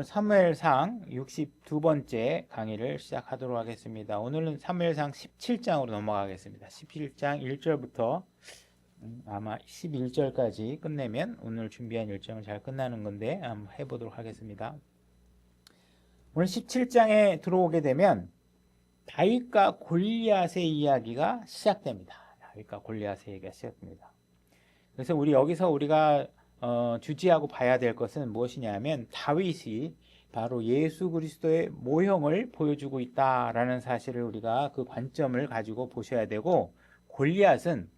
사무엘상 62번째 강의를 시작하도록 하겠습니다. 오늘은 사무엘상 17장으로 넘어가겠습니다. 17장 1절부터 아마 11절까지 끝내면 오늘 준비한 일정을 잘 끝나는 건데 한번 해보도록 하겠습니다. 오늘 17장에 들어오게 되면 다윗과 골리앗의 이야기가 시작됩니다. 다윗과 골리앗의 이야기가 시작됩니다. 그래서 우리가 주지하고 봐야 될 것은 무엇이냐면 다윗이 바로 예수 그리스도의 모형을 보여주고 있다라는 사실을 우리가 그 관점을 가지고 보셔야 되고, 골리앗은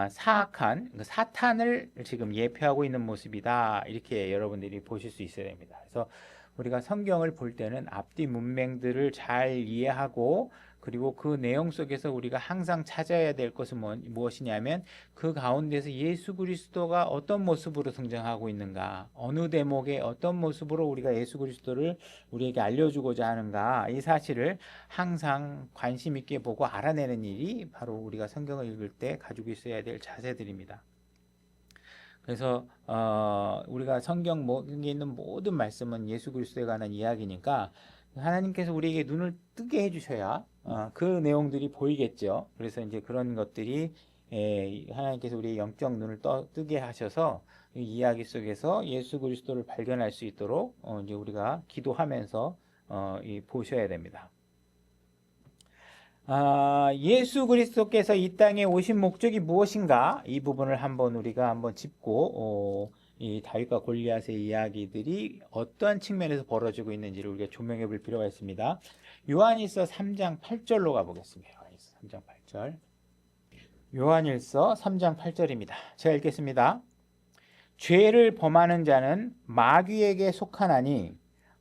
사악한 사탄을 지금 예표하고 있는 모습이다, 이렇게 여러분들이 보실 수 있어야 됩니다. 그래서 우리가 성경을 볼 때는 앞뒤 문맥들을 잘 이해하고, 그리고 그 내용 속에서 우리가 항상 찾아야 될 것은 무엇이냐면 그 가운데서 예수 그리스도가 어떤 모습으로 등장하고 있는가, 어느 대목에 어떤 모습으로 우리가 예수 그리스도를 우리에게 알려주고자 하는가, 이 사실을 항상 관심 있게 보고 알아내는 일이 바로 우리가 성경을 읽을 때 가지고 있어야 될 자세들입니다. 그래서 우리가 성경에 있는 모든 말씀은 예수 그리스도에 관한 이야기니까 하나님께서 우리에게 눈을 뜨게 해주셔야 그 내용들이 보이겠죠. 그래서 이제 그런 것들이 하나님께서 우리의 영적 눈을 뜨게 하셔서 이 이야기 속에서 예수 그리스도를 발견할 수 있도록 이제 우리가 기도하면서 보셔야 됩니다. 예수 그리스도께서 이 땅에 오신 목적이 무엇인가, 이 부분을 우리가 한번 짚고 이 다윗과 골리앗의 이야기들이 어떠한 측면에서 벌어지고 있는지를 우리가 조명해 볼 필요가 있습니다. 요한일서 3장 8절로 가보겠습니다. 요한일서 3장 8절. 요한일서 3장 8절입니다. 제가 읽겠습니다. 죄를 범하는 자는 마귀에게 속하나니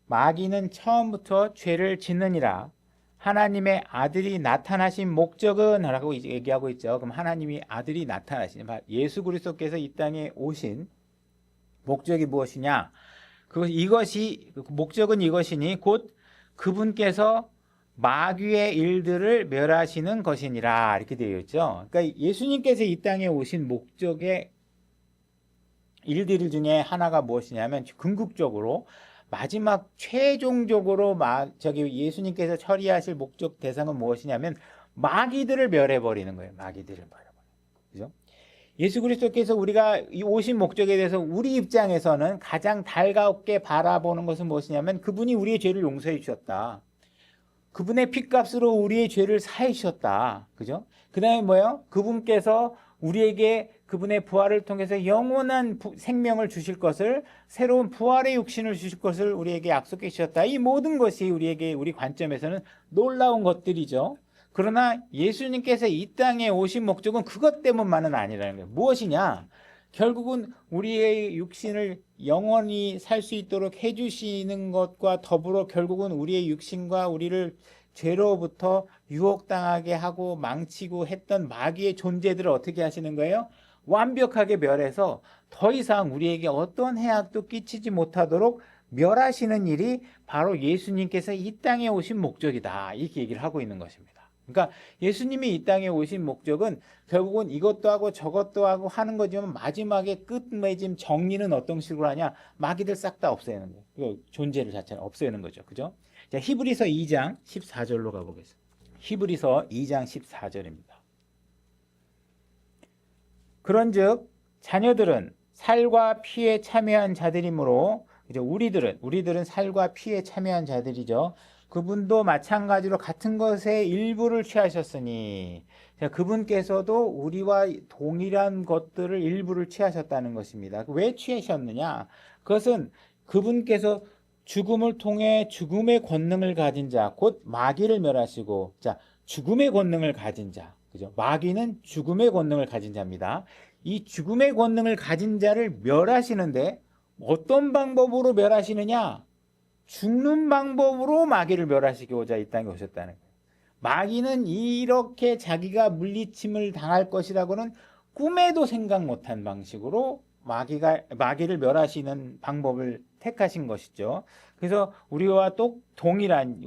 마귀는 처음부터 죄를 짓느니라. 하나님의 아들이 나타나신 목적은 라고 얘기하고 있죠. 그럼 하나님이 아들이 나타나신, 예수 그리스도께서 이 땅에 오신 목적이 무엇이냐? 목적은 이것이니 곧 그분께서 마귀의 일들을 멸하시는 것이니라, 이렇게 되어 있죠. 그러니까 예수님께서 이 땅에 오신 목적의 일들 중에 하나가 무엇이냐면, 궁극적으로 마지막 최종적으로 예수님께서 처리하실 목적 대상은 무엇이냐면 마귀들을 멸해버리는 거예요. 마귀들을 멸해버리는 거예요. 그죠? 예수 그리스도께서 우리가 오신 목적에 대해서 우리 입장에서는 가장 달갑게 바라보는 것은 무엇이냐면 그분이 우리의 죄를 용서해 주셨다. 그분의 핏값으로 우리의 죄를 사해 주셨다. 그죠? 그 다음에 뭐예요? 그분께서 우리에게 그분의 부활을 통해서 영원한 생명을 주실 것을, 새로운 부활의 육신을 주실 것을 우리에게 약속해 주셨다. 이 모든 것이 우리 관점에서는 놀라운 것들이죠. 그러나 예수님께서 이 땅에 오신 목적은 그것 때문만은 아니라는 거예요. 무엇이냐? 결국은 우리의 육신을 영원히 살 수 있도록 해주시는 것과 더불어 결국은 우리의 육신과 우리를 죄로부터 유혹당하게 하고 망치고 했던 마귀의 존재들을 어떻게 하시는 거예요? 완벽하게 멸해서 더 이상 우리에게 어떤 해악도 끼치지 못하도록 멸하시는 일이 바로 예수님께서 이 땅에 오신 목적이다, 이렇게 얘기를 하고 있는 것입니다. 그러니까 예수님이 이 땅에 오신 목적은 결국은 이것도 하고 저것도 하고 하는 거지만 마지막에 끝맺음 정리는 어떤 식으로 하냐? 마귀들 싹 다 없애는 거예요. 그 존재를 자체를 없애는 거죠. 그죠? 자, 히브리서 2장 14절로 가보겠습니다. 히브리서 2장 14절입니다. 그런즉 자녀들은 살과 피에 참여한 자들이므로, 이제 우리들은 살과 피에 참여한 자들이죠. 그분도 마찬가지로 같은 것의 일부를 취하셨으니, 그분께서도 우리와 동일한 것들을 일부를 취하셨다는 것입니다. 왜 취하셨느냐? 그것은 그분께서 죽음을 통해 죽음의 권능을 가진 자, 곧 마귀를 멸하시고, 자, 죽음의 권능을 가진 자, 그죠? 마귀는 죽음의 권능을 가진 자입니다. 이 죽음의 권능을 가진 자를 멸하시는데 어떤 방법으로 멸하시느냐? 죽는 방법으로 마귀를 멸하시고자 이 땅에 오셨다는 거예요. 마귀는 이렇게 자기가 물리침을 당할 것이라고는 꿈에도 생각 못한 방식으로 마귀를 멸하시는 방법을 택하신 것이죠. 그래서 우리와 동일한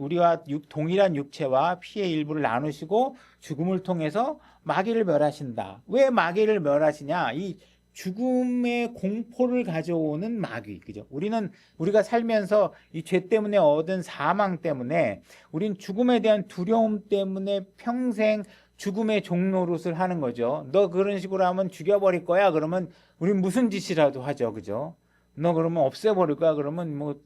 육체와 피의 일부를 나누시고 죽음을 통해서 마귀를 멸하신다. 왜 마귀를 멸하시냐? 이 죽음의 공포를 가져오는 마귀. 그죠? 우리가 살면서 이 죄 때문에 얻은 사망 때문에 우린 죽음에 대한 두려움 때문에 평생 죽음의 종노릇을 하는 거죠. 너 그런 식으로 하면 죽여버릴 거야. 그러면 우린 무슨 짓이라도 하죠. 그죠? 너 그러면 없애버릴 거야. 그러면 뭐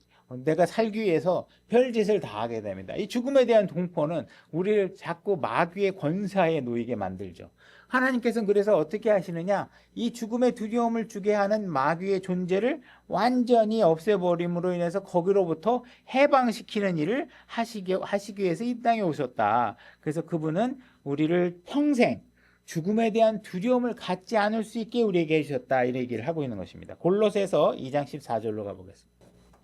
내가 살기 위해서 별짓을 다 하게 됩니다. 이 죽음에 대한 공포는 우리를 자꾸 마귀의 권사에 놓이게 만들죠. 하나님께서는 그래서 어떻게 하시느냐? 이 죽음의 두려움을 주게 하는 마귀의 존재를 완전히 없애버림으로 인해서 거기로부터 해방시키는 일을 하시기 위해서 이 땅에 오셨다. 그래서 그분은 우리를 평생 죽음에 대한 두려움을 갖지 않을 수 있게 우리에게 해주셨다. 이 얘기를 하고 있는 것입니다. 골로새서 2장 14절로 가보겠습니다.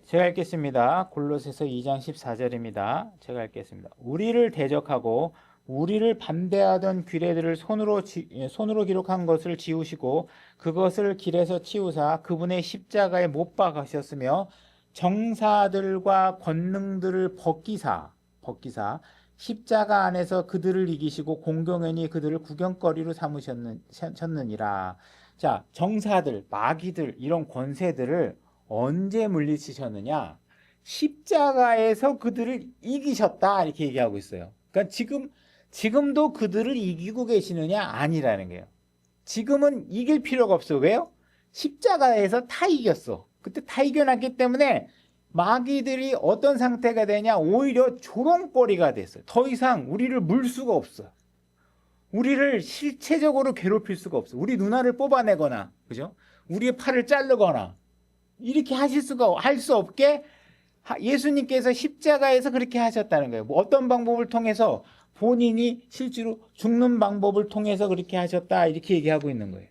제가 읽겠습니다. 골로새서 2장 14절입니다. 제가 읽겠습니다. 우리를 대적하고 우리를 반대하던 규례들을 손으로 기록한 것을 지우시고 그것을 길에서 치우사 그분의 십자가에 못 박으셨으며 정사들과 권능들을 벗기사 십자가 안에서 그들을 이기시고 공경연히 그들을 구경거리로 삼으셨느니라. 자, 정사들, 마귀들 이런 권세들을 언제 물리치셨느냐? 십자가에서 그들을 이기셨다 이렇게 얘기하고 있어요. 그러니까 지금도 그들을 이기고 계시느냐? 아니라는 거예요. 지금은 이길 필요가 없어요. 왜요? 십자가에서 다 이겼어. 그때 다 이겨놨기 때문에 마귀들이 어떤 상태가 되냐? 오히려 조롱거리가 됐어요. 더 이상 우리를 물 수가 없어요. 우리를 실체적으로 괴롭힐 수가 없어요. 우리 누나를 뽑아내거나, 그죠? 우리의 팔을 자르거나 이렇게 할 수 없게 예수님께서 십자가에서 그렇게 하셨다는 거예요. 뭐 어떤 방법을 통해서 본인이 실제로 죽는 방법을 통해서 그렇게 하셨다 이렇게 얘기하고 있는 거예요.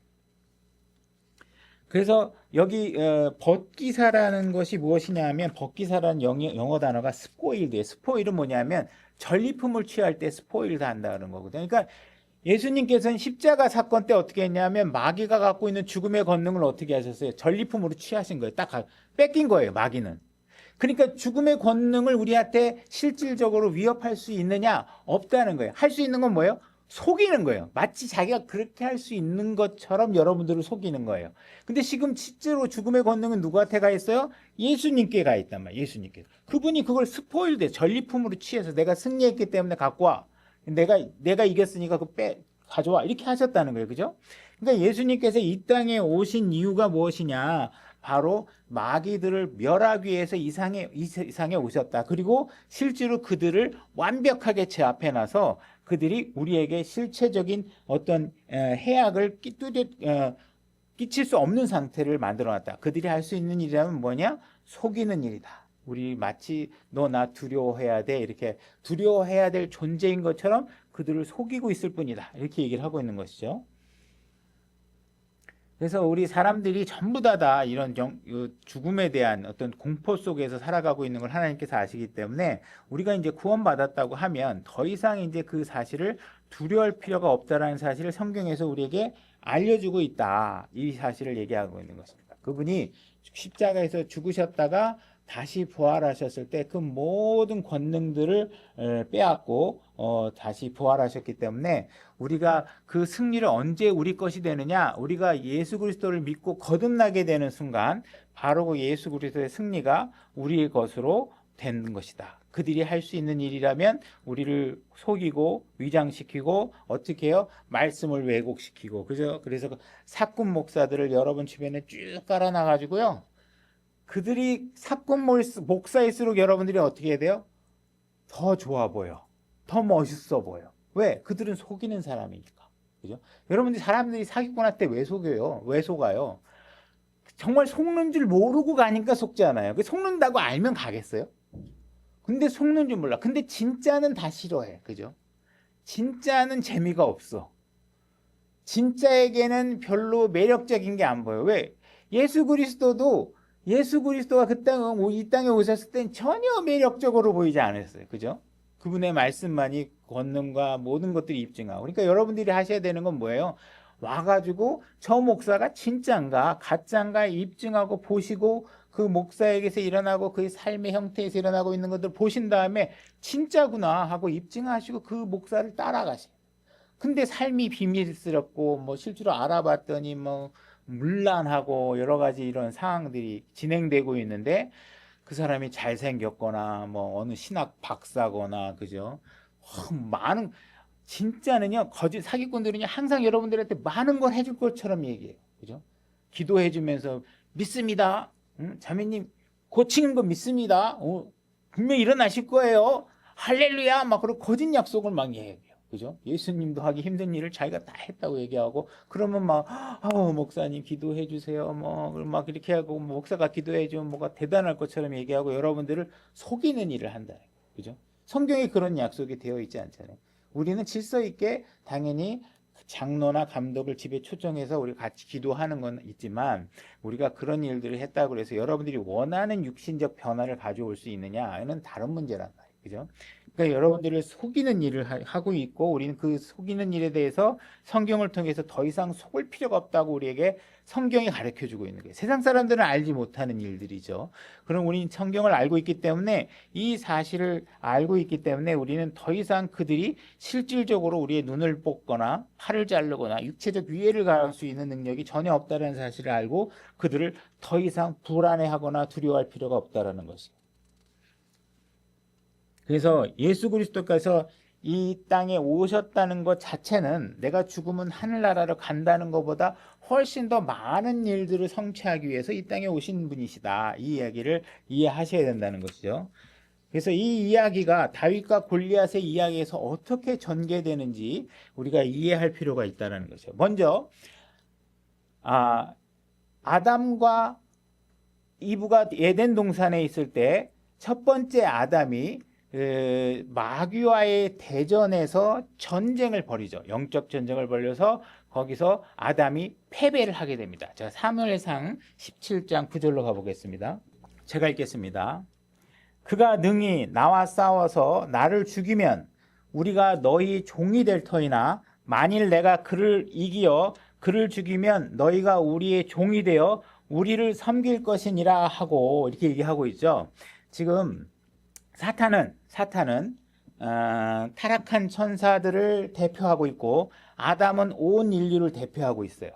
그래서 여기 벗기사라는 것이 무엇이냐 하면 벗기사라는 영어 단어가 스포일드예요. 스포일은 뭐냐면 전리품을 취할 때 스포일드 한다는 거거든요. 그러니까 예수님께서는 십자가 사건 때 어떻게 했냐면 마귀가 갖고 있는 죽음의 권능을 어떻게 하셨어요? 전리품으로 취하신 거예요. 딱 뺏긴 거예요. 마귀는. 그러니까 죽음의 권능을 우리한테 실질적으로 위협할 수 있느냐? 없다는 거예요. 할 수 있는 건 뭐예요? 속이는 거예요. 마치 자기가 그렇게 할 수 있는 것처럼 여러분들을 속이는 거예요. 근데 지금 실제로 죽음의 권능은 누구한테 가 있어요? 예수님께 가 있단 말이에요. 예수님께. 그분이 그걸 스포일드, 전리품으로 취해서 내가 승리했기 때문에 갖고 와. 내가 이겼으니까 가져와. 이렇게 하셨다는 거예요. 그죠? 그러니까 예수님께서 이 땅에 오신 이유가 무엇이냐? 바로 마귀들을 멸하기 위해서 이 세상에 오셨다. 그리고 실제로 그들을 완벽하게 제 앞에 놔서 그들이 우리에게 실체적인 어떤 해악을 끼칠 수 없는 상태를 만들어놨다. 그들이 할 수 있는 일이라면 뭐냐? 속이는 일이다. 우리 마치 너 나 두려워해야 돼. 이렇게 두려워해야 될 존재인 것처럼 그들을 속이고 있을 뿐이다. 이렇게 얘기를 하고 있는 것이죠. 그래서 우리 사람들이 전부 다 이런 죽음에 대한 어떤 공포 속에서 살아가고 있는 걸 하나님께서 아시기 때문에 우리가 이제 구원받았다고 하면 더 이상 이제 그 사실을 두려워할 필요가 없다라는 사실을 성경에서 우리에게 알려주고 있다. 이 사실을 얘기하고 있는 것입니다. 그분이 십자가에서 죽으셨다가 다시 부활하셨을 때 그 모든 권능들을 빼앗고 다시 부활하셨기 때문에 우리가 그 승리를 언제 우리 것이 되느냐? 우리가 예수 그리스도를 믿고 거듭나게 되는 순간 바로 그 예수 그리스도의 승리가 우리의 것으로 되는 것이다. 그들이 할 수 있는 일이라면 우리를 속이고 위장시키고 어떻게 해요? 말씀을 왜곡시키고 그래서 그 사꾼 목사들을 여러분 주변에 쭉 깔아놔가지고요. 그들이 사건 목사일수록 여러분들이 어떻게 해야 돼요? 더 좋아 보여. 더 멋있어 보여. 왜? 그들은 속이는 사람이니까. 그죠? 여러분들이 사람들이 사기꾼한테 왜 속여요? 왜 속아요? 정말 속는 줄 모르고 가니까 속지 않아요. 속는다고 알면 가겠어요? 근데 속는 줄 몰라. 근데 진짜는 다 싫어해. 그죠? 진짜는 재미가 없어. 진짜에게는 별로 매력적인 게 안 보여. 왜? 예수 그리스도가 이 땅에 오셨을 땐 전혀 매력적으로 보이지 않았어요. 그죠? 그분의 말씀만이 권능과 모든 것들이 입증하고. 그러니까 여러분들이 하셔야 되는 건 뭐예요? 와가지고 저 목사가 진짜인가 가짜인가 입증하고 보시고 그 목사에게서 일어나고 그의 삶의 형태에서 일어나고 있는 것들 보신 다음에 진짜구나 하고 입증하시고 그 목사를 따라가세요. 근데 삶이 비밀스럽고 뭐 실제로 알아봤더니 뭐 문란하고 여러 가지 이런 상황들이 진행되고 있는데 그 사람이 잘생겼거나 뭐 어느 신학 박사거나 그죠? 많은 진짜는요 거짓 사기꾼들은요 항상 여러분들한테 많은 걸 해줄 것처럼 얘기해요. 그죠? 기도해주면서 믿습니다. 자매님 고치는 거 믿습니다. 분명히 일어나실 거예요. 할렐루야 막 그런 거짓 약속을 막 얘기해요. 그죠? 예수님도 하기 힘든 일을 자기가 다 했다고 얘기하고 그러면 막 목사님 기도해 주세요. 뭐 막 이렇게 하고 목사가 기도해 주면 뭐가 대단할 것처럼 얘기하고 여러분들을 속이는 일을 한다는 거예요. 그죠? 성경에 그런 약속이 되어 있지 않잖아요. 우리는 질서 있게 당연히 장로나 감독을 집에 초청해서 우리 같이 기도하는 건 있지만 우리가 그런 일들을 했다고 해서 여러분들이 원하는 육신적 변화를 가져올 수 있느냐는 다른 문제란 말이에요. 그죠? 그러니까 여러분들을 속이는 일을 하고 있고 우리는 그 속이는 일에 대해서 성경을 통해서 더 이상 속을 필요가 없다고 우리에게 성경이 가르쳐주고 있는 거예요. 세상 사람들은 알지 못하는 일들이죠. 그럼 우리는 성경을 알고 있기 때문에 이 사실을 알고 있기 때문에 우리는 더 이상 그들이 실질적으로 우리의 눈을 뽑거나 팔을 자르거나 육체적 위해를 가할 수 있는 능력이 전혀 없다는 사실을 알고 그들을 더 이상 불안해하거나 두려워할 필요가 없다는 것이에요. 그래서 예수 그리스도께서 이 땅에 오셨다는 것 자체는 내가 죽으면 하늘나라로 간다는 것보다 훨씬 더 많은 일들을 성취하기 위해서 이 땅에 오신 분이시다. 이 이야기를 이해하셔야 된다는 것이죠. 그래서 이 이야기가 다윗과 골리앗의 이야기에서 어떻게 전개되는지 우리가 이해할 필요가 있다는 거죠. 먼저 아담과 이브가 에덴 동산에 있을 때 첫 번째 아담이 마귀와의 대전에서 전쟁을 벌이죠. 영적 전쟁을 벌여서 거기서 아담이 패배를 하게 됩니다. 제가 사무엘상 17장 9절로 가보겠습니다. 제가 읽겠습니다. 그가 능히 나와 싸워서 나를 죽이면 우리가 너희 종이 될 터이나 만일 내가 그를 이기어 그를 죽이면 너희가 우리의 종이 되어 우리를 섬길 것이니라 하고 이렇게 얘기하고 있죠. 지금 사탄은 타락한 천사들을 대표하고 있고 아담은 온 인류를 대표하고 있어요.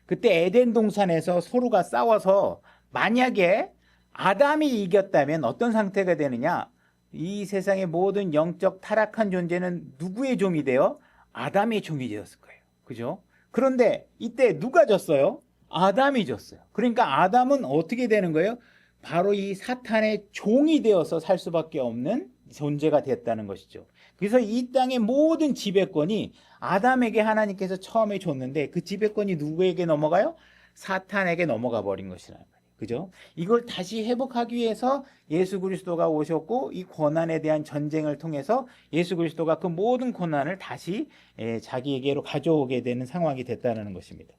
그때 에덴 동산에서 서로가 싸워서 만약에 아담이 이겼다면 어떤 상태가 되느냐? 이 세상의 모든 영적 타락한 존재는 누구의 종이 되어? 아담의 종이 되었을 거예요. 그죠? 그런데 이때 누가 졌어요? 아담이 졌어요. 그러니까 아담은 어떻게 되는 거예요? 바로 이 사탄의 종이 되어서 살 수밖에 없는 존재가 됐다는 것이죠. 그래서 이 땅의 모든 지배권이 아담에게 하나님께서 처음에 줬는데 그 지배권이 누구에게 넘어가요? 사탄에게 넘어가 버린 것이란 말이에요. 그죠? 이걸 다시 회복하기 위해서 예수 그리스도가 오셨고 이 권한에 대한 전쟁을 통해서 예수 그리스도가 그 모든 권한을 다시 자기에게로 가져오게 되는 상황이 됐다는 것입니다.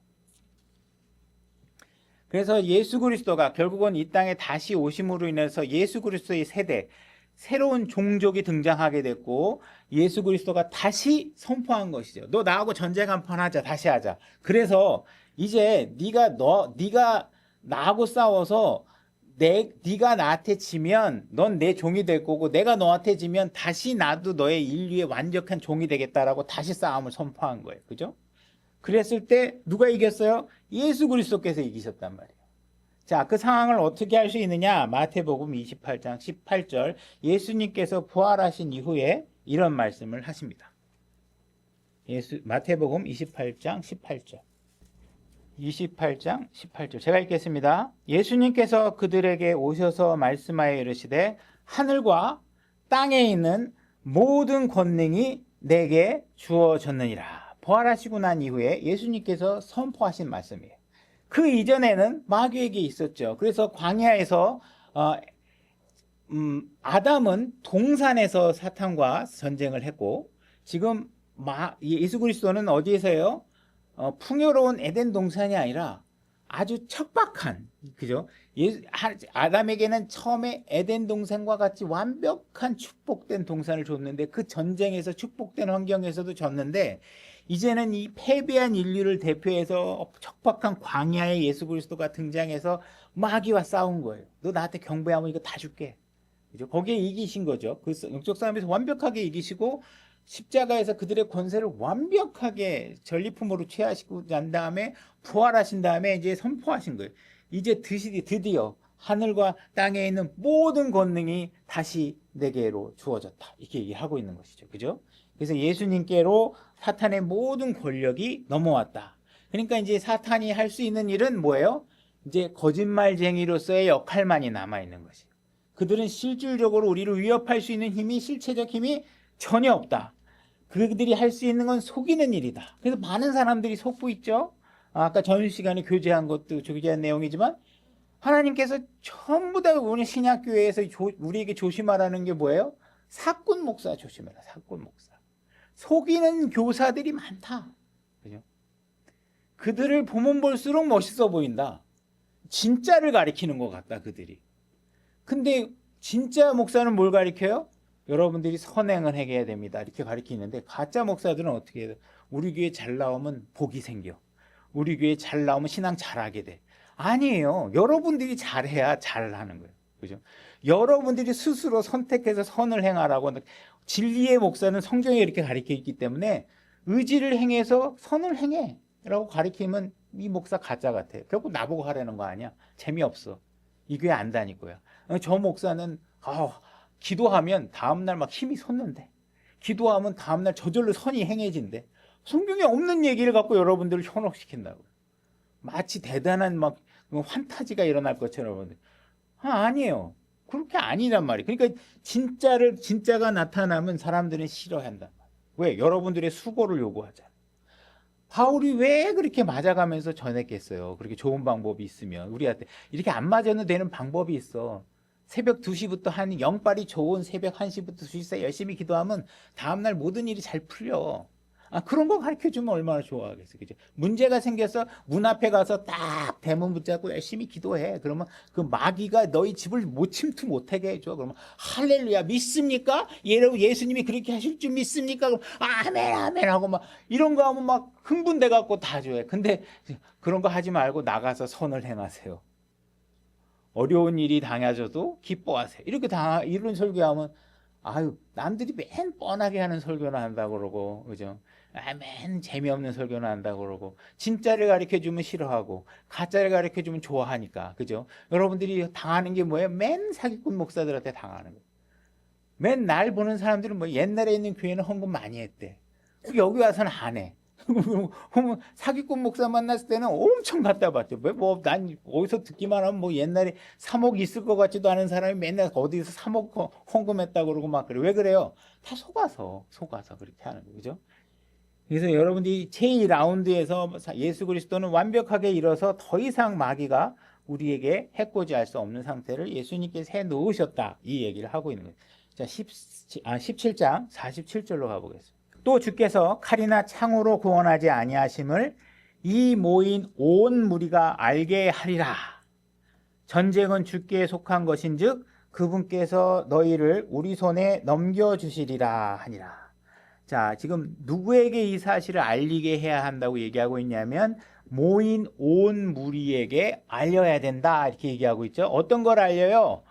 그래서 예수 그리스도가 결국은 이 땅에 다시 오심으로 인해서 예수 그리스도의 세대, 새로운 종족이 등장하게 됐고 예수 그리스도가 다시 선포한 것이죠. 너 나하고 전쟁 한판 하자. 다시 하자. 그래서 이제 네가 나하고 싸워서 네가 나한테 지면 넌 내 종이 될 거고 내가 너한테 지면 다시 나도 너의 인류의 완벽한 종이 되겠다라고 다시 싸움을 선포한 거예요. 그죠? 그랬을 때 누가 이겼어요? 예수 그리스도께서 이기셨단 말이에요. 자, 그 상황을 어떻게 할 수 있느냐? 마태복음 28장 18절 예수님께서 부활하신 이후에 이런 말씀을 하십니다. 마태복음 28장 18절 28장 18절 제가 읽겠습니다. 예수님께서 그들에게 오셔서 말씀하여 이르시되 하늘과 땅에 있는 모든 권능이 내게 주어졌느니라. 부활하시고 난 이후에 예수님께서 선포하신 말씀이에요. 그 이전에는 마귀에게 있었죠. 그래서 광야에서 아담은 동산에서 사탄과 전쟁을 했고 지금 예수 그리스도는 어디에서요? 풍요로운 에덴 동산이 아니라 아주 척박한 그죠? 아담에게는 처음에 에덴 동산과 같이 완벽한 축복된 동산을 줬는데 그 전쟁에서 축복된 환경에서도 졌는데 이제는 이 패배한 인류를 대표해서 척박한 광야에 예수 그리스도가 등장해서 마귀와 싸운 거예요. 너 나한테 경배하면 이거 다 줄게. 그죠? 거기에 이기신 거죠. 그 영적 싸움에서 완벽하게 이기시고 십자가에서 그들의 권세를 완벽하게 전리품으로 취하시고 난 다음에 부활하신 다음에 이제 선포하신 거예요. 이제 드디어 하늘과 땅에 있는 모든 권능이 다시 내게로 주어졌다. 이렇게 얘기하고 있는 것이죠. 그죠? 그래서 예수님께로 사탄의 모든 권력이 넘어왔다. 그러니까 이제 사탄이 할 수 있는 일은 뭐예요? 이제 거짓말쟁이로서의 역할만이 남아있는 것이에요. 그들은 실질적으로 우리를 위협할 수 있는 힘이, 실체적 힘이 전혀 없다. 그들이 할 수 있는 건 속이는 일이다. 그래서 많은 사람들이 속고 있죠. 아까 전 시간에 교제한 것도 교제한 내용이지만 하나님께서 전부 다 오늘 신약교회에서 우리에게 조심하라는 게 뭐예요? 사꾼 목사 조심해라. 사꾼 목사. 속이는 교사들이 많다. 그죠? 그들을 보면 볼수록 멋있어 보인다. 진짜를 가리키는 것 같다, 그들이. 근데 진짜 목사는 뭘 가리켜요? 여러분들이 선행을 해야 됩니다. 이렇게 가리키는데 가짜 목사들은 어떻게 해요? 우리 교회 잘 나오면 복이 생겨. 우리 교회 잘 나오면 신앙 잘하게 돼. 아니에요. 여러분들이 잘해야 잘하는 거예요. 그죠? 여러분들이 스스로 선택해서 선을 행하라고. 진리의 목사는 성경에 이렇게 가리켜 있기 때문에 의지를 행해서 선을 행해 라고 가리키면 이 목사 가짜 같아. 결국 나보고 하라는 거 아니야. 재미없어. 이 교회 안 다닐 거야. 저 목사는 기도하면 다음날 막 힘이 솟는데, 기도하면 다음날 저절로 선이 행해진대. 성경에 없는 얘기를 갖고 여러분들을 현혹시킨다고. 마치 대단한 막 환타지가 일어날 것처럼. 여러분들. 아니에요. 그렇게 아니란 말이에요. 그러니까 진짜가 나타나면 사람들은 싫어한단 말이에요. 왜? 여러분들의 수고를 요구하잖아요. 바울이 왜 그렇게 맞아가면서 전했겠어요? 그렇게 좋은 방법이 있으면. 우리한테 이렇게 안 맞아도 되는 방법이 있어. 새벽 2시부터 한 영빨이 좋은 새벽 1시부터 2시 사이 열심히 기도하면 다음날 모든 일이 잘 풀려. 그런 거 가르쳐주면 얼마나 좋아하겠어요. 그죠? 문제가 생겨서 문 앞에 가서 딱 대문 붙잡고 열심히 기도해. 그러면 그 마귀가 너희 집을 침투 못하게 해줘. 그러면 할렐루야 믿습니까? 예수님이 그렇게 하실 줄 믿습니까? 그럼 아멘 아멘 하고 막 이런 거 하면 막 흥분돼 갖고 다 줘요. 근데 그런 거 하지 말고 나가서 선을 행하세요. 어려운 일이 당해져도 기뻐하세요. 이런 설교하면 남들이 맨 뻔하게 하는 설교나 한다고 그러고, 그죠? 맨 재미없는 설교나 한다고 그러고, 진짜를 가르쳐주면 싫어하고, 가짜를 가르쳐주면 좋아하니까, 그죠? 여러분들이 당하는 게 뭐예요? 맨 사기꾼 목사들한테 당하는 거예요. 맨 날 보는 사람들은 뭐 옛날에 있는 교회는 헌금 많이 했대. 여기 와서는 안 해. 사기꾼 목사 만났을 때는 엄청 갖다 봤죠. 난 어디서 듣기만 하면 뭐 옛날에 3억 있을 것 같지도 않은 사람이 맨날 어디서 3억 헌금했다고 그러고 막 그래. 왜 그래요? 다 속아서 그렇게 하는 거죠. 그죠? 그래서 여러분들이 제2라운드에서 예수 그리스도는 완벽하게 일어서 더 이상 마귀가 우리에게 해코지할 수 없는 상태를 예수님께서 해 놓으셨다. 이 얘기를 하고 있는 거예요. 자, 17장 47절로 가보겠습니다. 또 주께서 칼이나 창으로 구원하지 아니하심을 이 모인 온 무리가 알게 하리라. 전쟁은 주께 속한 것인즉 그분께서 너희를 우리 손에 넘겨주시리라 하니라. 자, 지금 누구에게 이 사실을 알리게 해야 한다고 얘기하고 있냐면 모인 온 무리에게 알려야 된다 이렇게 얘기하고 있죠. 어떤 걸 알려요?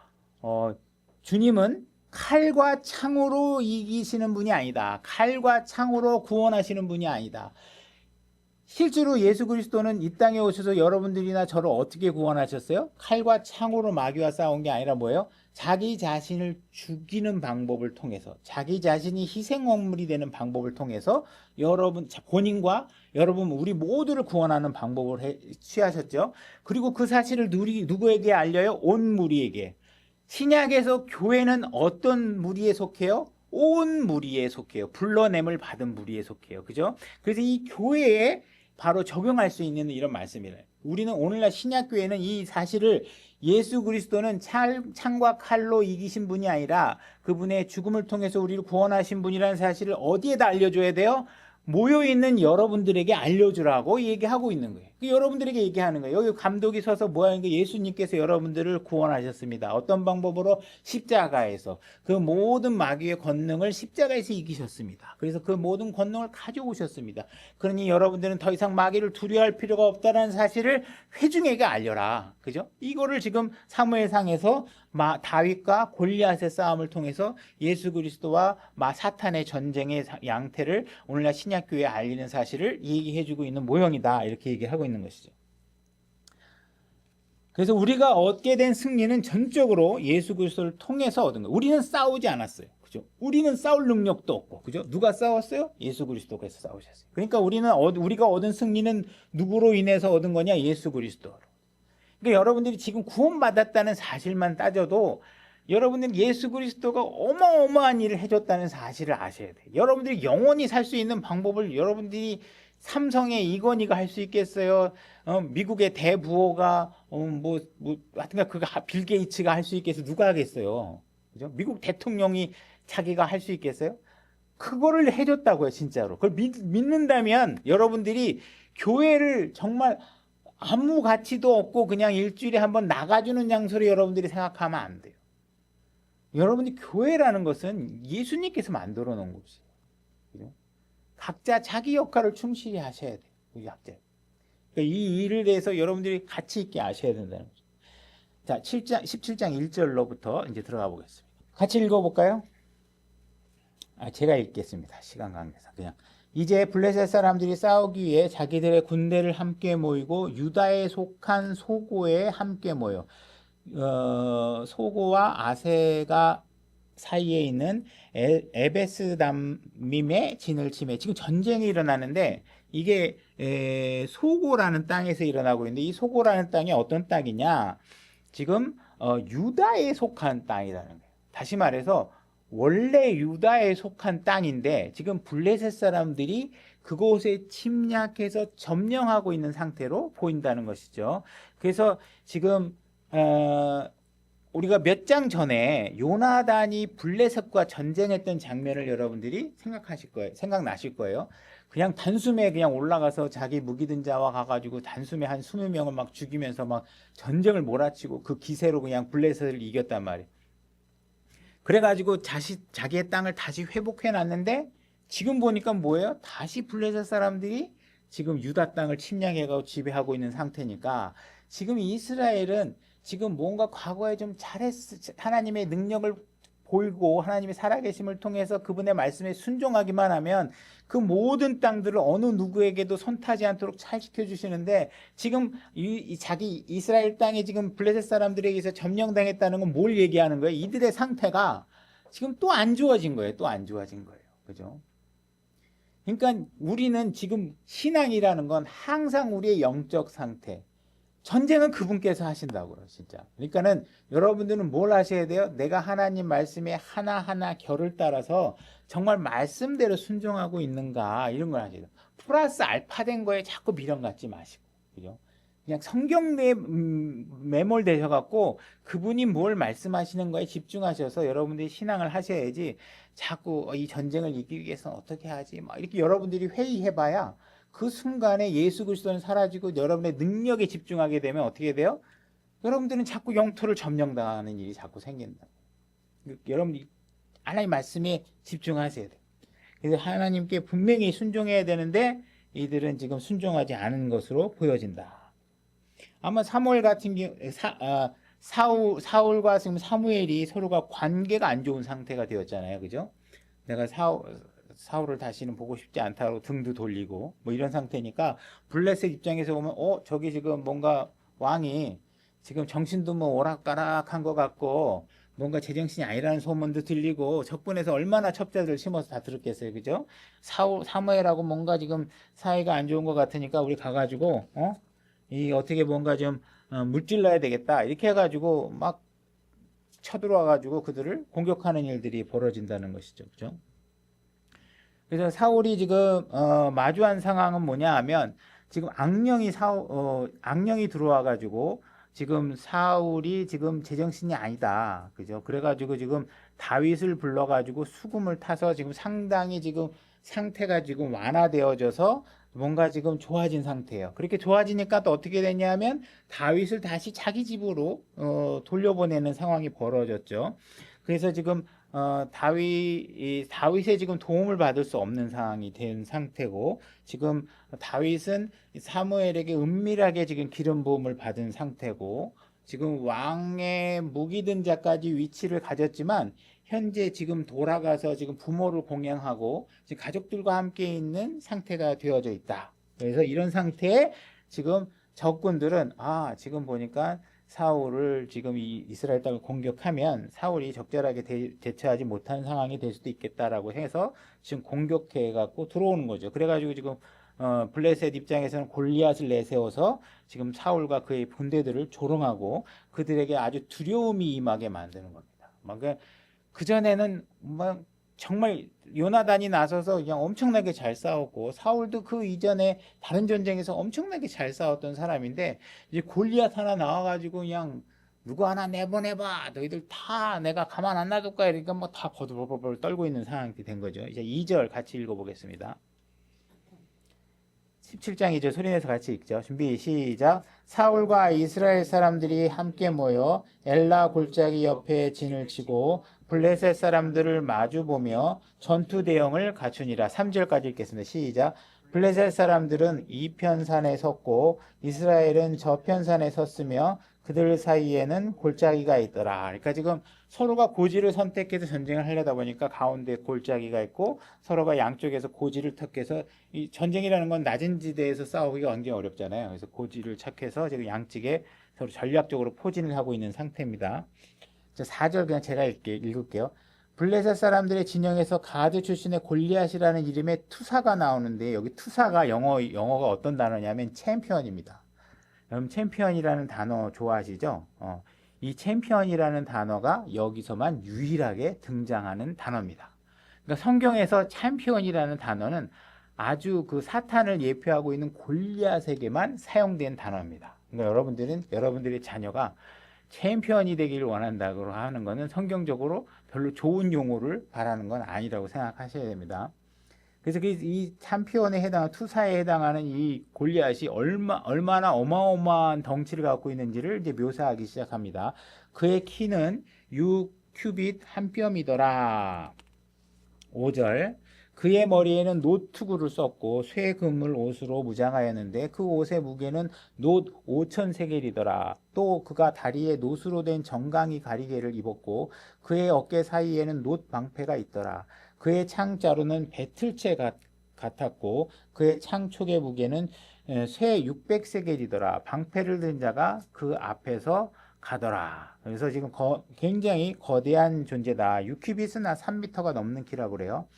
주님은 칼과 창으로 이기시는 분이 아니다. 칼과 창으로 구원하시는 분이 아니다. 실제로 예수 그리스도는 이 땅에 오셔서 여러분들이나 저를 어떻게 구원하셨어요? 칼과 창으로 마귀와 싸운 게 아니라 뭐예요? 자기 자신을 죽이는 방법을 통해서, 자기 자신이 희생원물이 되는 방법을 통해서 여러분 본인과 여러분 우리 모두를 구원하는 방법을 취하셨죠. 그리고 그 사실을 누구에게 알려요? 온 무리에게. 신약에서 교회는 어떤 무리에 속해요? 온 무리에 속해요. 불러냄을 받은 무리에 속해요. 그죠? 그래서 이 교회에 바로 적용할 수 있는 이런 말씀이래요. 우리는 오늘날 신약교회는 이 사실을 예수 그리스도는 창과 칼로 이기신 분이 아니라 그분의 죽음을 통해서 우리를 구원하신 분이라는 사실을 어디에다 알려줘야 돼요? 모여있는 여러분들에게 알려주라고 얘기하고 있는 거예요. 여러분들에게 얘기하는 거예요. 여기 감독이 서서 뭐 하는 거예요? 예수님께서 여러분들을 구원하셨습니다. 어떤 방법으로? 십자가에서. 그 모든 마귀의 권능을 십자가에서 이기셨습니다. 그래서 그 모든 권능을 가져오셨습니다. 그러니 여러분들은 더 이상 마귀를 두려워할 필요가 없다는 사실을 회중에게 알려라. 그죠? 이거를 지금 사무엘상에서 다윗과 골리앗의 싸움을 통해서 예수 그리스도와 사탄의 전쟁의 양태를 오늘날 신약교회에 알리는 사실을 얘기해주고 있는 모형이다. 이렇게 얘기하고 있는 것이죠. 그래서 우리가 얻게 된 승리는 전적으로 예수 그리스도를 통해서 얻은 거예요. 우리는 싸우지 않았어요. 그죠? 우리는 싸울 능력도 없고, 그죠? 누가 싸웠어요? 예수 그리스도께서 싸우셨어요. 그러니까 우리가 얻은 승리는 누구로 인해서 얻은 거냐? 예수 그리스도로. 그러니까 여러분들이 지금 구원받았다는 사실만 따져도 여러분들은 예수 그리스도가 어마어마한 일을 해줬다는 사실을 아셔야 돼요. 여러분들이 영원히 살 수 있는 방법을 여러분들이 삼성의 이건희가 할 수 있겠어요? 미국의 대부호가 하여튼가 빌 게이츠가 할 수 있겠어요? 누가 하겠어요? 그죠? 미국 대통령이 자기가 할 수 있겠어요? 그거를 해줬다고요, 진짜로. 그걸 믿는다면 여러분들이 교회를 정말 아무 가치도 없고 그냥 일주일에 한번 나가주는 장소로 여러분들이 생각하면 안 돼요. 여러분이 교회라는 것은 예수님께서 만들어 놓은 곳이에요. 그죠? 각자 자기 역할을 충실히 하셔야 돼요. 각자. 그러니까 이 일을 대해서 여러분들이 가치 있게 아셔야 된다는 거죠. 자, 17장 1절로부터 이제 들어가 보겠습니다. 같이 읽어볼까요? 제가 읽겠습니다. 시간 관계상 그냥. 이제 블레셋 사람들이 싸우기 위해 자기들의 군대를 함께 모이고 유다에 속한 소고에 함께 모여 소고와 아세가 사이에 있는 에베스담밈의 진을 치매. 지금 전쟁이 일어나는데 이게 소고라는 땅에서 일어나고 있는데 이 소고라는 땅이 어떤 땅이냐? 지금 유다에 속한 땅이라는 거예요. 다시 말해서 원래 유다에 속한 땅인데 지금 블레셋 사람들이 그곳에 침략해서 점령하고 있는 상태로 보인다는 것이죠. 그래서 지금 우리가 몇 장 전에 요나단이 블레셋과 전쟁했던 장면을 여러분들이 생각나실 거예요. 그냥 단숨에 그냥 올라가서 자기 무기든 자와 가가지고 단숨에 한 20명을 막 죽이면서 막 전쟁을 몰아치고 그 기세로 그냥 블레셋을 이겼단 말이에요. 그래가지고 자기의 땅을 다시 회복해 놨는데 지금 보니까 뭐예요? 다시 블레셋 사람들이 지금 유다 땅을 침략해가지고 지배하고 있는 상태니까 지금 이스라엘은 지금 뭔가 과거에 좀 하나님의 능력을 보이고 하나님의 살아계심을 통해서 그분의 말씀에 순종하기만 하면 그 모든 땅들을 어느 누구에게도 손타지 않도록 잘 지켜주시는데 지금 자기 이스라엘 땅에 지금 블레셋 사람들에게서 점령당했다는 건 뭘 얘기하는 거예요? 이들의 상태가 지금 또 안 좋아진 거예요. 또 안 좋아진 거예요. 그죠? 그러니까 우리는 지금 신앙이라는 건 항상 우리의 영적 상태, 전쟁은 그분께서 하신다고요, 진짜. 그러니까는 여러분들은 뭘 하셔야 돼요? 내가 하나님 말씀에 하나하나 결을 따라서 정말 말씀대로 순종하고 있는가 이런 걸 하셔야 돼요. 플러스 알파된 거에 자꾸 미련 갖지 마시고, 그죠? 그냥 성경에 매몰되셔갖고 그분이 뭘 말씀하시는 거에 집중하셔서 여러분들이 신앙을 하셔야지 자꾸 이 전쟁을 이기기 위해서는 어떻게 하지? 막 이렇게 여러분들이 회의해봐야 그 순간에 예수 그리스도는 사라지고 여러분의 능력에 집중하게 되면 어떻게 돼요? 여러분들은 자꾸 영토를 점령당하는 일이 자꾸 생긴다. 여러분이 하나님 말씀에 집중하셔야 돼요. 그래서 하나님께 분명히 순종해야 되는데 이들은 지금 순종하지 않은 것으로 보여진다. 아마 사무엘 같은 경우 사울과 지금 사무엘이 서로가 관계가 안 좋은 상태가 되었잖아요. 그죠? 내가 사울을 다시는 보고 싶지 않다고 등도 돌리고 뭐 이런 상태니까 블레셋 입장에서 보면 저기 지금 뭔가 왕이 지금 정신도 뭐 오락가락한 것 같고 뭔가 제정신이 아니라는 소문도 들리고 적군에서 얼마나 첩자들을 심어서 다 들었겠어요. 그죠? 사무엘하고 뭔가 지금 사이가 안 좋은 것 같으니까 우리 가가지고 어떻게 뭔가 좀 물질러야 되겠다 이렇게 해가지고 막 쳐들어와가지고 그들을 공격하는 일들이 벌어진다는 것이죠. 그죠? 그래서 사울이 지금 마주한 상황은 뭐냐 하면 지금 악령이 들어와가지고 지금 사울이 지금 제정신이 아니다. 그죠? 그래가지고 지금 다윗을 불러가지고 수금을 타서 지금 상당히 지금 상태가 지금 완화되어져서 뭔가 지금 좋아진 상태예요. 그렇게 좋아지니까 또 어떻게 되냐면 다윗을 다시 자기 집으로 돌려보내는 상황이 벌어졌죠. 그래서 지금 다윗의 지금 도움을 받을 수 없는 상황이 된 상태고 지금 다윗은 사무엘에게 은밀하게 지금 기름 부음을 받은 상태고 지금 왕의 무기든 자까지 위치를 가졌지만 현재 지금 돌아가서 지금 부모를 공양하고 지금 가족들과 함께 있는 상태가 되어져 있다. 그래서 이런 상태에 지금 적군들은 지금 보니까 사울을 지금 이 이스라엘 땅을 공격하면 사울이 적절하게 대처하지 못하는 상황이 될 수도 있겠다라고 해서 지금 공격해 갖고 들어오는 거죠. 그래가지고 지금 블레셋 입장에서는 골리앗을 내세워서 지금 사울과 그의 군대들을 조롱하고 그들에게 아주 두려움이 임하게 만드는 겁니다. 그 전에는 막 정말 요나단이 나서서 그냥 엄청나게 잘 싸웠고 사울도 그 이전에 다른 전쟁에서 엄청나게 잘 싸웠던 사람인데 이제 골리앗 하나 나와가지고 그냥 누구 하나 내보내봐 너희들 다 내가 가만 안 놔둘 거야 이러니까 뭐 다 버들버들 떨고 있는 상황이 된 거죠. 이제 2절 같이 읽어보겠습니다. 17장 2절 소리내서 같이 읽죠. 준비 시작. 사울과 이스라엘 사람들이 함께 모여 엘라 골짜기 옆에 진을 치고 블레셋 사람들을 마주보며 전투 대형을 갖추니라. 3절까지 읽겠습니다. 시작. 블레셋 사람들은 이 편산에 섰고 이스라엘은 저 편산에 섰으며 그들 사이에는 골짜기가 있더라. 그러니까 지금 서로가 고지를 선택해서 전쟁을 하려다 보니까 가운데 골짜기가 있고 서로가 양쪽에서 고지를 택해서 이 전쟁이라는 건 낮은 지대에서 싸우기가 굉장히 어렵잖아요. 그래서 고지를 착해서 지금 양측에 서로 전략적으로 포진을 하고 있는 상태입니다. 4절 그냥 제가 읽을게요. 블레셋 사람들의 진영에서 가드 출신의 골리앗이라는 이름의 투사가 나오는데 여기 투사가 영어가 어떤 단어냐면 챔피언입니다. 여러분 챔피언이라는 단어 좋아하시죠? 이 챔피언이라는 단어가 여기서만 유일하게 등장하는 단어입니다. 그러니까 성경에서 챔피언이라는 단어는 아주 그 사탄을 예표하고 있는 골리앗에게만 사용된 단어입니다. 그러니까 여러분들의 자녀가 챔피언이 되기를 원한다고 하는 것은 성경적으로 별로 좋은 용어를 바라는 건 아니라고 생각하셔야 됩니다. 그래서 이 챔피언에 해당하는 투사에 해당하는 이 골리앗이 얼마나 어마어마한 덩치를 갖고 있는지를 이제 묘사하기 시작합니다. 그의 키는 6규빗 한 뼘이더라. 5절. 그의 머리에는 노투구를 썼고 쇠금을 옷으로 무장하였는데 그 옷의 무게는 놋 5,000세겔이더라. 또 그가 다리에 노수로 된 정강이 가리개를 입었고 그의 어깨 사이에는 놋 방패가 있더라. 그의 창자루는 배틀채 같았고 그의 창촉의 무게는 쇠 600세겔이더라. 방패를 든 자가 그 앞에서 가더라. 그래서 지금 굉장히 거대한 존재다. 6큐빗은 3m가 넘는 키라고 그래요.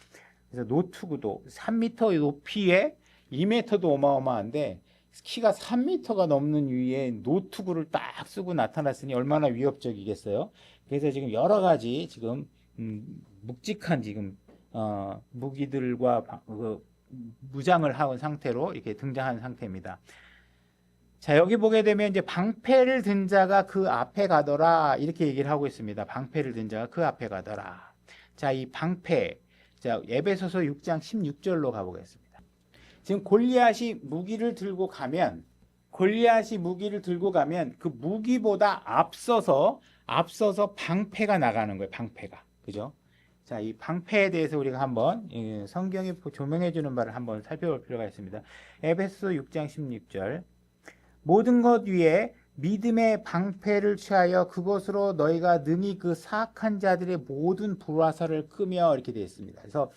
그래서 노투구도 3m 높이에 2m도 어마어마한데 키가 3m가 넘는 위에 노투구를 딱 쓰고 나타났으니 얼마나 위협적이겠어요. 그래서 지금 여러 가지 지금 묵직한 지금 무기들과 무장을 한 상태로 이렇게 등장한 상태입니다. 자, 여기 보게 되면 이제 방패를 든 자가 그 앞에 가더라 이렇게 얘기를 하고 있습니다. 방패를 든 자가 그 앞에 가더라. 자, 이 방패. 자, 에베소서 6장 16절로 가보겠습니다. 지금 골리앗이 무기를 들고 가면 그 무기보다 앞서서 방패가 나가는 거예요. 방패가. 그죠? 자, 이 방패에 대해서 우리가 한번 성경이 조명해 주는 바를 한번 살펴볼 필요가 있습니다. 에베소서 6장 16절. 모든 것 위에 믿음의 방패를 취하여 그것으로 너희가 능히 그 사악한 자들의 모든 불화살을 끄며 이렇게 되어 있습니다. 그래서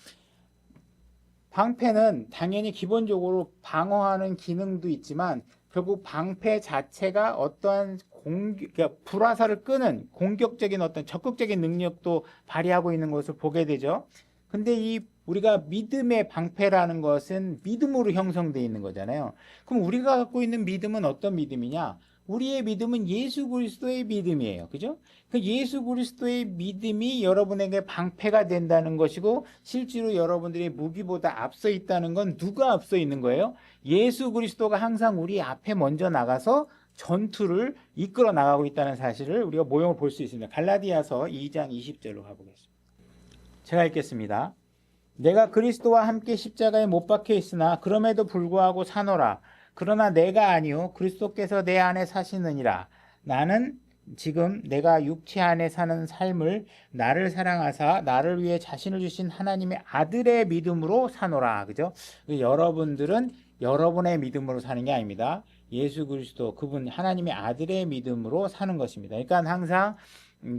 방패는 당연히 기본적으로 방어하는 기능도 있지만 결국 방패 자체가 어떠한 그러니까 불화살을 끄는 공격적인 어떤 적극적인 능력도 발휘하고 있는 것을 보게 되죠. 근데 우리가 믿음의 방패라는 것은 믿음으로 형성되어 있는 거잖아요. 그럼 우리가 갖고 있는 믿음은 어떤 믿음이냐? 우리의 믿음은 예수 그리스도의 믿음이에요. 그죠? 그 예수 그리스도의 믿음이 여러분에게 방패가 된다는 것이고 실제로 여러분들의 무기보다 앞서 있다는 건 누가 앞서 있는 거예요? 예수 그리스도가 항상 우리 앞에 먼저 나가서 전투를 이끌어 나가고 있다는 사실을 우리가 모형을 볼 수 있습니다. 갈라디아서 2장 20절로 가보겠습니다. 제가 읽겠습니다. 내가 그리스도와 함께 십자가에 못 박혀 있으나 그럼에도 불구하고 사노라. 그러나 내가 아니요 그리스도께서 내 안에 사시느니라. 나는 지금 내가 육체 안에 사는 삶을 나를 사랑하사 나를 위해 자신을 주신 하나님의 아들의 믿음으로 사노라. 그죠? 여러분들은 여러분의 믿음으로 사는 게 아닙니다. 예수 그리스도 그분 하나님의 아들의 믿음으로 사는 것입니다. 그러니까 항상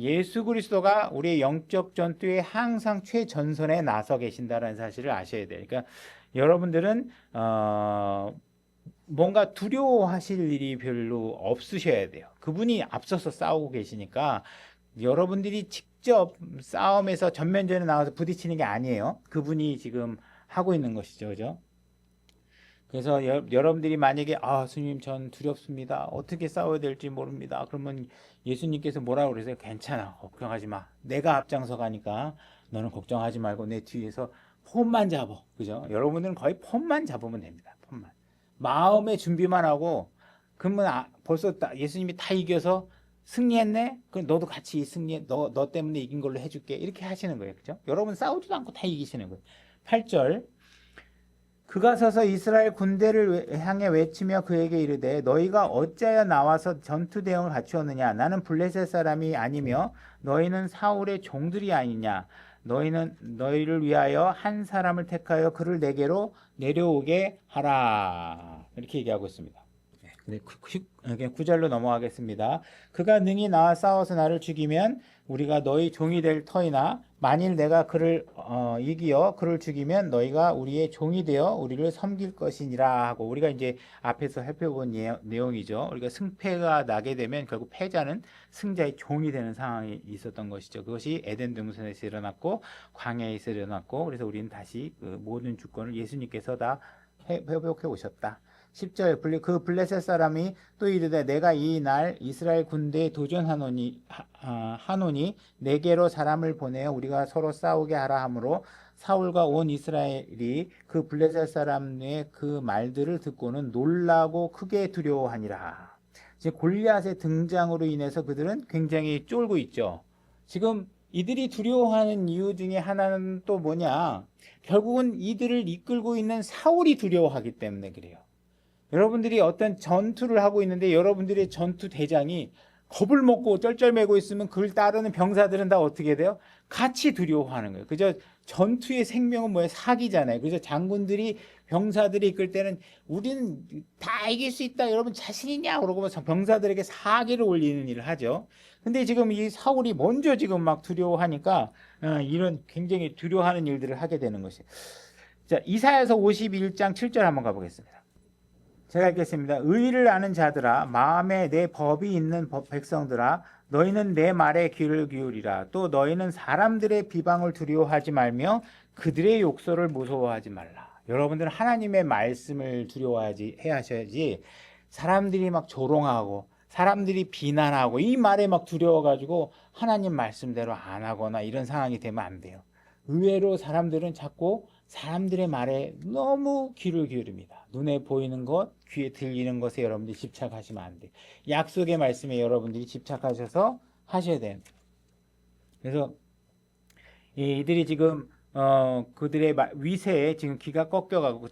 예수 그리스도가 우리의 영적 전투에 항상 최전선에 나서 계신다는 사실을 아셔야 돼요. 그러니까 여러분들은 뭔가 두려워하실 일이 별로 없으셔야 돼요. 그분이 앞서서 싸우고 계시니까 여러분들이 직접 싸움에서 전면전에 나와서 부딪히는 게 아니에요. 그분이 지금 하고 있는 것이죠. 그죠? 그래서 여러분들이 만약에 스님 전 두렵습니다. 어떻게 싸워야 될지 모릅니다. 그러면 예수님께서 뭐라고 그러세요? 괜찮아. 걱정하지 마. 내가 앞장서 가니까 너는 걱정하지 말고 내 뒤에서 폰만 잡아. 그죠? 여러분들은 거의 폰만 잡으면 됩니다. 폰만. 마음의 준비만 하고 그러면 벌써 예수님이 다 이겨서 승리했네? 그럼 너도 같이 승리해. 너 때문에 이긴 걸로 해줄게. 이렇게 하시는 거예요. 그죠? 여러분 싸우지도 않고 다 이기시는 거예요. 8절. 그가 서서 이스라엘 군대를 향해 외치며 그에게 이르되 너희가 어찌하여 나와서 전투 대응을 갖추었느냐 나는 블레셋 사람이 아니며 너희는 사울의 종들이 아니냐 너희는 너희를 위하여 한 사람을 택하여 그를 내게로 내려오게 하라 이렇게 얘기하고 있습니다. 네, 9절로 넘어가겠습니다. 그가 능히 나와 싸워서 나를 죽이면 우리가 너희 종이 될 터이나 만일 내가 그를 이기어 그를 죽이면 너희가 우리의 종이 되어 우리를 섬길 것이니라 하고 우리가 이제 앞에서 살펴본 내용이죠. 우리가 승패가 나게 되면 결국 패자는 승자의 종이 되는 상황이 있었던 것이죠. 그것이 에덴 동산에서 일어났고 광야에서 일어났고 그래서 우리는 다시 그 모든 주권을 예수님께서 다 회복해 오셨다. 10절 그 블레셋 사람이 또 이르되 내가 이 날 이스라엘 군대에 도전하노니 내게로 사람을 보내어 우리가 서로 싸우게 하라 하므로 사울과 온 이스라엘이 그 블레셋 사람의 그 말들을 듣고는 놀라고 크게 두려워하니라. 지금 골리앗의 등장으로 인해서 그들은 굉장히 쫄고 있죠. 지금 이들이 두려워하는 이유 중에 하나는 또 뭐냐? 결국은 이들을 이끌고 있는 사울이 두려워하기 때문에 그래요. 여러분들이 어떤 전투를 하고 있는데 여러분들의 전투 대장이 겁을 먹고 쩔쩔매고 있으면 그걸 따르는 병사들은 다 어떻게 돼요? 같이 두려워하는 거예요. 그저 전투의 생명은 뭐예요? 사기잖아요. 그래서 장군들이 병사들이 이끌 때는 우리는 다 이길 수 있다. 여러분 자신 있냐? 그러고 병사들에게 사기를 올리는 일을 하죠. 근데 지금 이 사울이 먼저 지금 막 두려워하니까 이런 굉장히 두려워하는 일들을 하게 되는 것이에요. 자, 이사야서 51장 7절 한번 가보겠습니다. 제가 읽겠습니다. 의를 아는 자들아 마음에 내 법이 있는 백성들아 너희는 내 말에 귀를 기울이라. 또 너희는 사람들의 비방을 두려워하지 말며 그들의 욕설을 무서워하지 말라. 여러분들은 하나님의 말씀을 두려워해야지 사람들이 막 조롱하고 사람들이 비난하고 이 말에 막 두려워가지고 하나님 말씀대로 안 하거나 이런 상황이 되면 안 돼요. 의외로 사람들은 자꾸 사람들의 말에 너무 귀를 기울입니다. 눈에 보이는 것, 귀에 들리는 것에 여러분들이 집착하시면 안 돼요. 약속의 말씀에 여러분들이 집착하셔서 하셔야 됩니다. 그래서 이들이 지금 그들의 위세에 지금 귀가 꺾여가고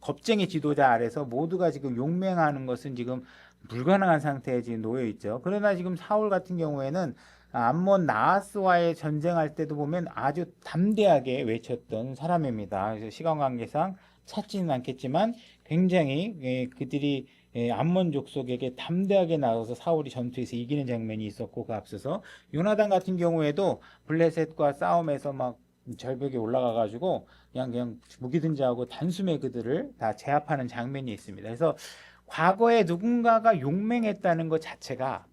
겁쟁이 지도자 아래서 모두가 지금 용맹하는 것은 지금 불가능한 상태에 지금 놓여 있죠. 그러나 지금 사울 같은 경우에는 암몬 나하스와의 전쟁할 때도 보면 아주 담대하게 외쳤던 사람입니다. 그래서 시간 관계상 찾지는 않겠지만 굉장히 그들이 암몬 족속에게 담대하게 나서서 사울이 전투에서 이기는 장면이 있었고 그 앞서서 요나단 같은 경우에도 블레셋과 싸움에서 막 절벽에 올라가 가지고 그냥 무기든지 하고 단숨에 그들을 다 제압하는 장면이 있습니다. 그래서 과거에 누군가가 용맹했다는 것 자체가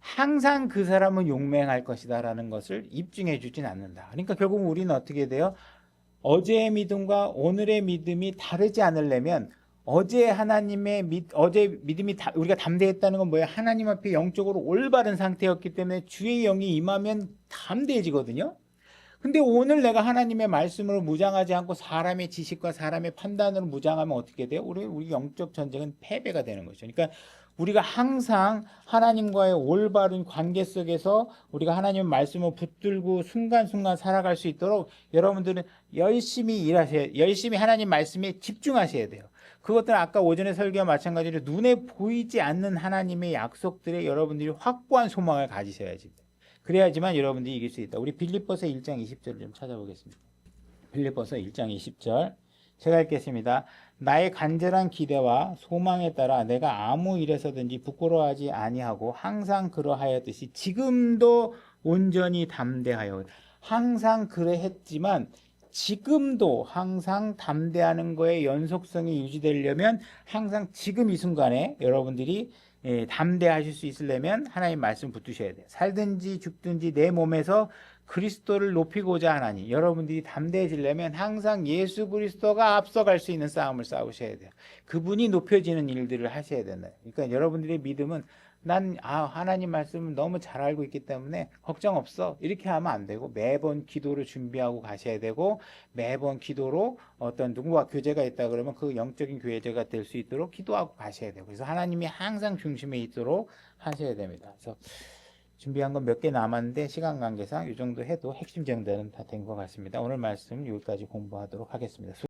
항상 그 사람은 용맹할 것이다라는 것을 입증해 주진 않는다. 그러니까 결국 우리는 어떻게 돼요? 어제의 믿음과 오늘의 믿음이 다르지 않으려면 어제 믿음이 우리가 담대했다는 건 뭐예요? 하나님 앞에 영적으로 올바른 상태였기 때문에 주의 영이 임하면 담대해지거든요. 근데 오늘 내가 하나님의 말씀으로 무장하지 않고 사람의 지식과 사람의 판단으로 무장하면 어떻게 돼요? 우리 영적 전쟁은 패배가 되는 거죠. 그러니까 우리가 항상 하나님과의 올바른 관계 속에서 우리가 하나님의 말씀을 붙들고 순간순간 살아갈 수 있도록 여러분들은 열심히 일하셔야 돼요. 열심히 하나님 말씀에 집중하셔야 돼요. 그것들은 아까 오전에 설교와 마찬가지로 눈에 보이지 않는 하나님의 약속들에 여러분들이 확고한 소망을 가지셔야지. 그래야지만 여러분들이 이길 수 있다. 우리 빌립보서 1장 20절을 좀 찾아보겠습니다. 빌립보서 1장 20절 제가 읽겠습니다. 나의 간절한 기대와 소망에 따라 내가 아무 일에서든지 부끄러워하지 아니하고 항상 그러하였듯이 지금도 온전히 담대하여. 항상 그래했지만 지금도 항상 담대하는 거에 연속성이 유지되려면 항상 지금 이 순간에 여러분들이 담대하실 수 있으려면 하나님 말씀 붙드셔야 돼요. 살든지 죽든지 내 몸에서 그리스도를 높이고자 하나니, 여러분들이 담대해지려면 항상 예수 그리스도가 앞서갈 수 있는 싸움을 싸우셔야 돼요. 그분이 높여지는 일들을 하셔야 된다. 그러니까 여러분들의 믿음은 하나님 말씀을 너무 잘 알고 있기 때문에 걱정 없어, 이렇게 하면 안 되고, 매번 기도를 준비하고 가셔야 되고, 매번 기도로 어떤 누구와 교제가 있다 그러면 그 영적인 교제가 될 수 있도록 기도하고 가셔야 되고, 그래서 하나님이 항상 중심에 있도록 하셔야 됩니다. 그래서 준비한 건 몇 개 남았는데 시간 관계상 이 정도 해도 핵심 정도는 다 된 것 같습니다. 오늘 말씀 여기까지 공부하도록 하겠습니다.